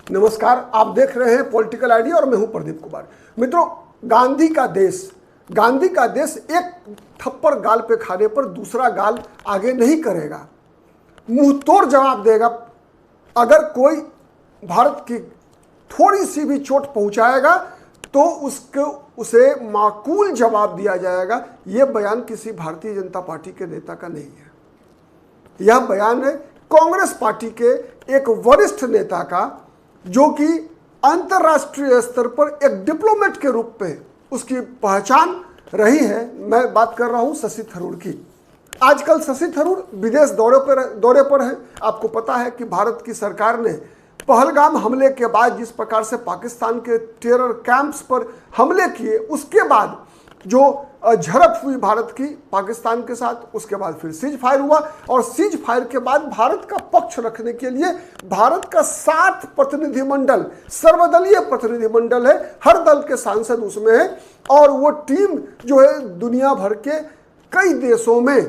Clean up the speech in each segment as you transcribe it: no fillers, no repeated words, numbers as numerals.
नमस्कार, आप देख रहे हैं पॉलिटिकल आइडिया और मैं हूं प्रदीप कुमार। मित्रों, गांधी का देश एक थप्पड़ गाल पे खाने पर दूसरा गाल आगे नहीं करेगा, मुंह तोड़ जवाब देगा। अगर कोई भारत की थोड़ी सी भी चोट पहुंचाएगा तो उसे माकूल जवाब दिया जाएगा। यह बयान किसी भारतीय जनता पार्टी के नेता का नहीं है, यह बयान है कांग्रेस पार्टी के एक वरिष्ठ नेता का, जो कि अंतर्राष्ट्रीय स्तर पर एक डिप्लोमेट के रूप में उसकी पहचान रही है। मैं बात कर रहा हूं शशि थरूर की। आजकल शशि थरूर विदेश दौरे पर है। आपको पता है कि भारत की सरकार ने पहलगाम हमले के बाद जिस प्रकार से पाकिस्तान के टेरर कैंप्स पर हमले किए, उसके बाद जो झड़प हुई भारत की पाकिस्तान के साथ, उसके बाद फिर सीज फायर हुआ और सीज फायर के बाद भारत का पक्ष रखने के लिए भारत का 7 प्रतिनिधिमंडल, सर्वदलीय प्रतिनिधिमंडल है, हर दल के सांसद उसमें है और वो टीम जो है दुनिया भर के कई देशों में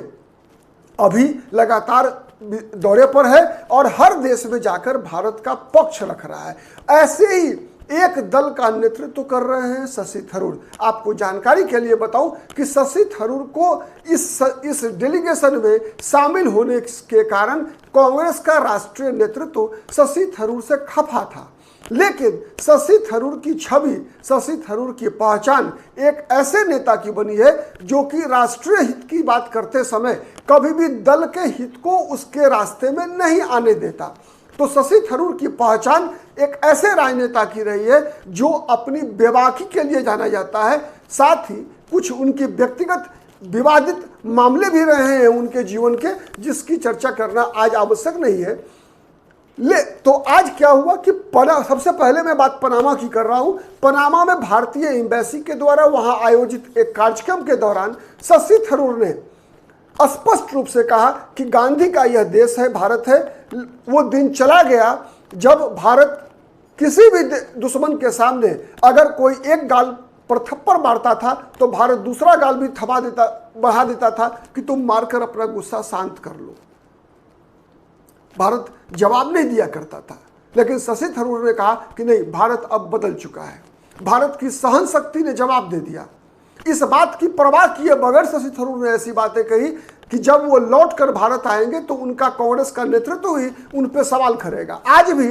अभी लगातार दौरे पर है और हर देश में जाकर भारत का पक्ष रख रहा है। ऐसे ही एक दल का नेतृत्व कर रहे हैं शशि थरूर। आपको जानकारी के लिए बताऊं कि शशि थरूर को इस डेलीगेशन में शामिल होने के कारण कांग्रेस का राष्ट्रीय नेतृत्व शशि थरूर से खफा था। लेकिन शशि थरूर की छवि, शशि थरूर की पहचान एक ऐसे नेता की बनी है जो कि राष्ट्रीय हित की बात करते समय कभी भी दल के हित को उसके रास्ते में नहीं आने देता। तो शशि थरूर की पहचान एक ऐसे राजनेता की रही है जो अपनी बेबाकी के लिए जाना जाता है। साथ ही कुछ उनकी व्यक्तिगत विवादित मामले भी रहे हैं उनके जीवन के, जिसकी चर्चा करना आज आवश्यक नहीं है। तो आज क्या हुआ कि सबसे पहले मैं बात पनामा की कर रहा हूं। पनामा में भारतीय एम्बेसी के द्वारा वहां आयोजित एक कार्यक्रम के दौरान शशि थरूर ने स्पष्ट रूप से कहा कि गांधी का यह देश है, भारत है। वो दिन चला गया जब भारत किसी भी दुश्मन के सामने अगर कोई एक गाल पर थप्पड़ मारता था तो भारत दूसरा गाल भी बढ़ा देता था कि तुम मारकर अपना गुस्सा शांत कर लो। भारत जवाब नहीं दिया करता था। लेकिन शशि थरूर ने कहा कि नहीं, भारत अब बदल चुका है। भारत की सहन शक्ति ने जवाब दे दिया। इस बात की परवाह किए बगैर शशि थरूर ने ऐसी बातें कही कि जब वो लौट कर भारत आएंगे तो उनका कांग्रेस का नेतृत्व ही उन पे सवाल करेगा। आज भी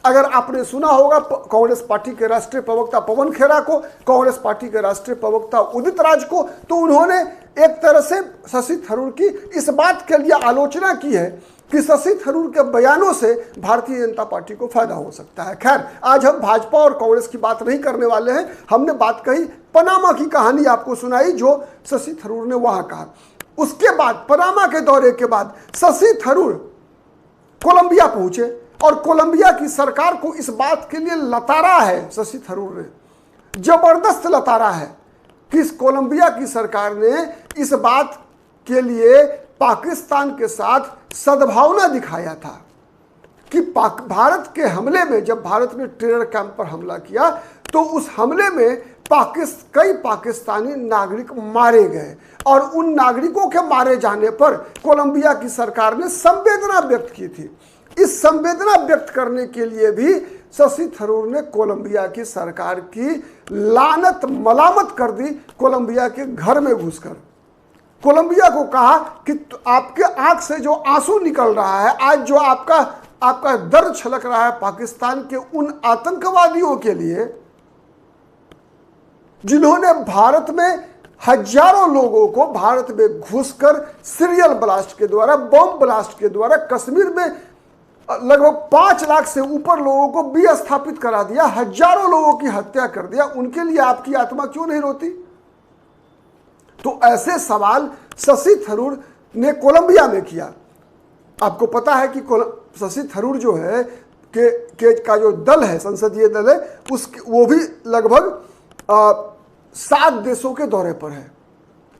अगर आपने सुना होगा कांग्रेस पार्टी के राष्ट्रीय प्रवक्ता पवन खेरा को, कांग्रेस पार्टी के राष्ट्रीय प्रवक्ता उदित राज को, तो उन्होंने एक तरह से शशि थरूर की इस बात के लिए आलोचना की है कि शशि थरूर के बयानों से भारतीय जनता पार्टी को फायदा हो सकता है। खैर, आज हम भाजपा और कांग्रेस की बात नहीं करने वाले हैं। हमने बात कही पनामा की, कहानी आपको सुनाई जो शशि थरूर ने वहां कहा। उसके बाद पनामा के दौरे के बाद शशि थरूर कोलंबिया पहुंचे और कोलंबिया की सरकार को इस बात के लिए लताड़ा है, शशि थरूर ने जबरदस्त लताड़ा है कि इस कोलंबिया की सरकार ने इस बात के लिए पाकिस्तान के साथ सद्भावना दिखाया था कि भारत के हमले में, जब भारत ने टेरर कैंप पर हमला किया तो उस हमले में कई पाकिस्तानी नागरिक मारे गए और उन नागरिकों के मारे जाने पर कोलंबिया की सरकार ने संवेदना व्यक्त की थी। इस संवेदना व्यक्त करने के लिए भी शशि थरूर ने कोलंबिया की सरकार की लानत मलामत कर दी। कोलंबिया के घर में घुसकर कोलंबिया को कहा कि आपके आंख से जो आंसू निकल रहा है, आज जो आपका दर्द छलक रहा है पाकिस्तान के उन आतंकवादियों के लिए जिन्होंने भारत में हजारों लोगों को भारत में घुसकर सीरियल ब्लास्ट के द्वारा, बम ब्लास्ट के द्वारा कश्मीर में लगभग 5 लाख से ऊपर लोगों को विस्थापित करा दिया, हजारों लोगों की हत्या कर दिया। उनके लिए आपकी आत्मा क्यों नहीं रोती? तो ऐसे सवाल शशि थरूर ने कोलंबिया में किया। आपको पता है कि शशि थरूर जो है का जो दल है, संसदीय दल है, वो भी लगभग 7 देशों के दौरे पर है।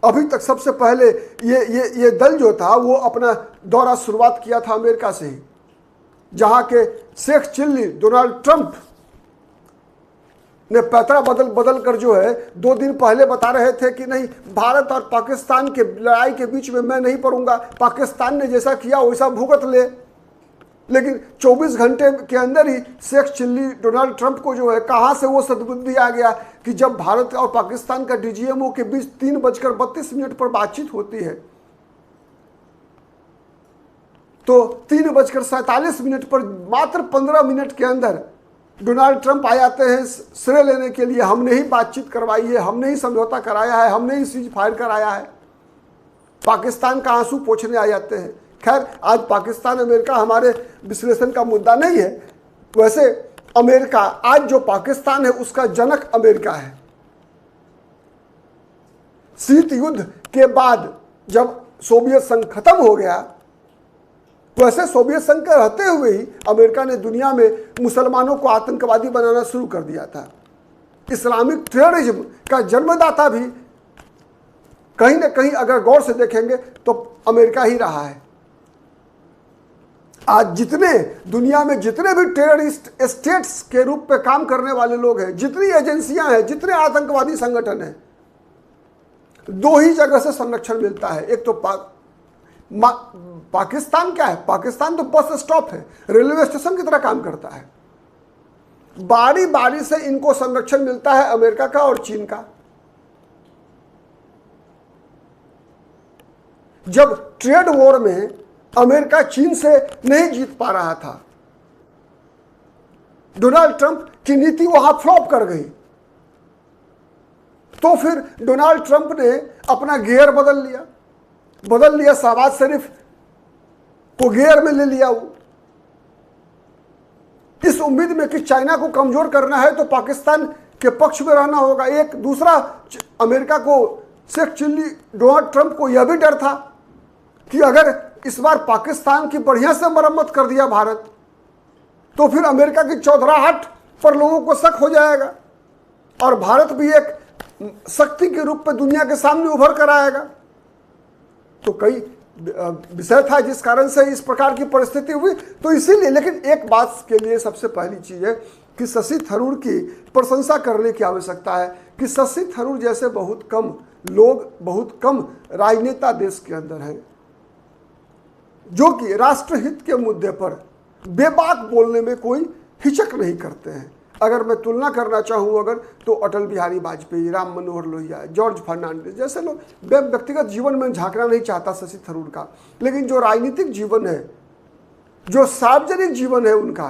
अभी तक सबसे पहले ये दल जो था वो अपना दौरा शुरुआत किया था अमेरिका से ही, जहां के शेख चिल्ली डोनाल्ड ट्रंप ने पैतरा बदल कर जो है 2 दिन पहले बता रहे थे कि नहीं, भारत और पाकिस्तान के लड़ाई के बीच में मैं नहीं पड़ूंगा, पाकिस्तान ने जैसा किया वैसा भुगत ले। लेकिन 24 घंटे के अंदर ही शेख चिल्ली डोनाल्ड ट्रंप को जो है कहाँ से वो सद्बुद्धि आ गया कि जब भारत और पाकिस्तान का डीजीएमओ के बीच 3:32 पर बातचीत होती है तो 3:47 पर मात्र 15 मिनट के अंदर डोनाल्ड ट्रंप आ जाते हैं श्रेय लेने के लिए, हमने ही बातचीत करवाई है, हमने ही समझौता कराया है, हमने ही सीज फायर कराया है। पाकिस्तान का आंसू पोंछने आ जाते हैं। खैर, आज पाकिस्तान अमेरिका हमारे विश्लेषण का मुद्दा नहीं है। वैसे अमेरिका, आज जो पाकिस्तान है उसका जनक अमेरिका है। शीत युद्ध के बाद जब सोवियत संघ खत्म हो गया, वैसे सोवियत संघ के रहते हुए ही अमेरिका ने दुनिया में मुसलमानों को आतंकवादी बनाना शुरू कर दिया था। इस्लामिक टेररिज्म का जन्मदाता भी कहीं ना कहीं अगर गौर से देखेंगे तो अमेरिका ही रहा है। आज जितने दुनिया में जितने भी टेररिस्ट स्टेट्स के रूप में काम करने वाले लोग हैं, जितनी एजेंसियां हैं, जितने आतंकवादी संगठन हैं, दो ही जगह से संरक्षण मिलता है। एक तो पाकिस्तान क्या है? पाकिस्तान तो बस स्टॉप है, रेलवे स्टेशन की तरह काम करता है। बारी बारी से इनको संरक्षण मिलता है अमेरिका का और चीन का। जब ट्रेड वॉर में अमेरिका चीन से नहीं जीत पा रहा था, डोनाल्ड ट्रंप की नीति वहां फ्लॉप कर गई, तो फिर डोनाल्ड ट्रंप ने अपना गियर बदल लिया, शहबाज शरीफ को गियर में ले लिया। वो इस उम्मीद में कि चाइना को कमजोर करना है तो पाकिस्तान के पक्ष में रहना होगा। एक दूसरा, अमेरिका को, शेख चिल्ली डोनाल्ड ट्रंप को यह भी डर था कि अगर इस बार पाकिस्तान की बढ़िया से मरम्मत कर दिया भारत, तो फिर अमेरिका की चौधराहट पर लोगों को शक हो जाएगा और भारत भी एक शक्ति के रूप में दुनिया के सामने उभर कर आएगा। तो कई विषय था जिस कारण से इस प्रकार की परिस्थिति हुई। तो इसीलिए, लेकिन एक बात के लिए सबसे पहली चीज है कि शशि थरूर की प्रशंसा करने की आवश्यकता है कि शशि थरूर जैसे बहुत कम लोग, बहुत कम राजनेता देश के अंदर हैं जो कि राष्ट्रहित के मुद्दे पर बेबाक बोलने में कोई हिचक नहीं करते हैं। अगर मैं तुलना करना चाहूँ अगर, तो अटल बिहारी वाजपेयी, राम मनोहर लोहिया, जॉर्ज फर्नांडिस जैसे लोग, व्यक्तिगत जीवन में झांकना नहीं चाहता शशि थरूर का, लेकिन जो राजनीतिक जीवन है, जो सार्वजनिक जीवन है उनका,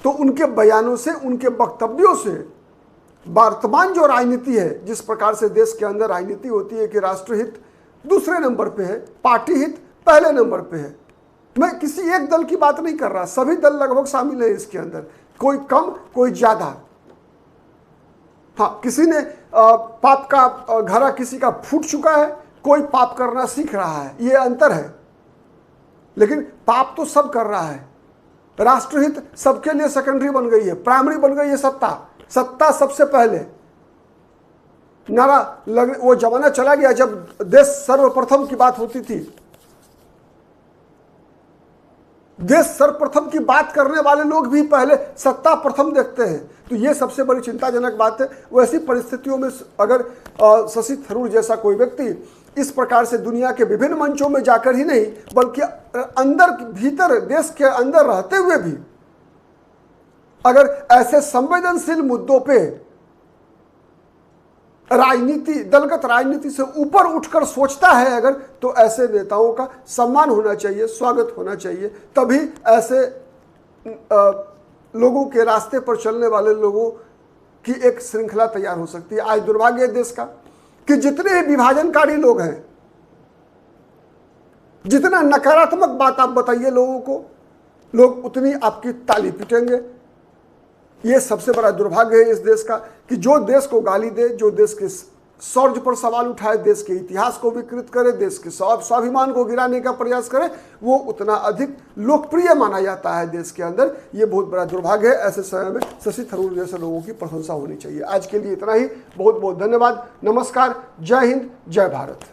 तो उनके बयानों से, उनके वक्तव्यों से वर्तमान जो राजनीति है, जिस प्रकार से देश के अंदर राजनीति होती है कि राष्ट्रहित दूसरे नंबर पे है, पार्टी हित पहले नंबर पे है। मैं किसी एक दल की बात नहीं कर रहा, सभी दल लगभग शामिल है इसके अंदर, कोई कम कोई ज्यादा। हाँ, किसी ने पाप का घड़ा किसी का फूट चुका है, कोई पाप करना सीख रहा है, ये अंतर है। लेकिन पाप तो सब कर रहा है। राष्ट्रहित सबके लिए सेकेंडरी बन गई है, प्राइमरी बन गई है सत्ता सबसे पहले। नारा वो जमाना चला गया जब देश सर्वप्रथम की बात होती थी। देश सर्वप्रथम की बात करने वाले लोग भी पहले सत्ता प्रथम देखते हैं। तो ये सबसे बड़ी चिंताजनक बात है। वैसी परिस्थितियों में अगर शशि थरूर जैसा कोई व्यक्ति इस प्रकार से दुनिया के विभिन्न मंचों में जाकर ही नहीं, बल्कि अंदर भीतर देश के अंदर रहते हुए भी अगर ऐसे संवेदनशील मुद्दों पे राजनीति, दलगत राजनीति से ऊपर उठकर सोचता है अगर, तो ऐसे नेताओं का सम्मान होना चाहिए, स्वागत होना चाहिए। तभी ऐसे लोगों के रास्ते पर चलने वाले लोगों की एक श्रृंखला तैयार हो सकती है। आज दुर्भाग्य है देश का कि जितने विभाजनकारी लोग हैं, जितना नकारात्मक बात आप बताइए लोगों को, लोग उतनी आपकी ताली पीटेंगे। ये सबसे बड़ा दुर्भाग्य है इस देश का कि जो देश को गाली दे, जो देश के शौर्य पर सवाल उठाए, देश के इतिहास को विकृत करे, देश के स्वाभिमान को गिराने का प्रयास करे, वो उतना अधिक लोकप्रिय माना जाता है देश के अंदर। ये बहुत बड़ा दुर्भाग्य है। ऐसे समय में शशि थरूर जैसे लोगों की प्रशंसा होनी चाहिए। आज के लिए इतना ही। बहुत बहुत धन्यवाद। नमस्कार। जय हिंद, जय भारत।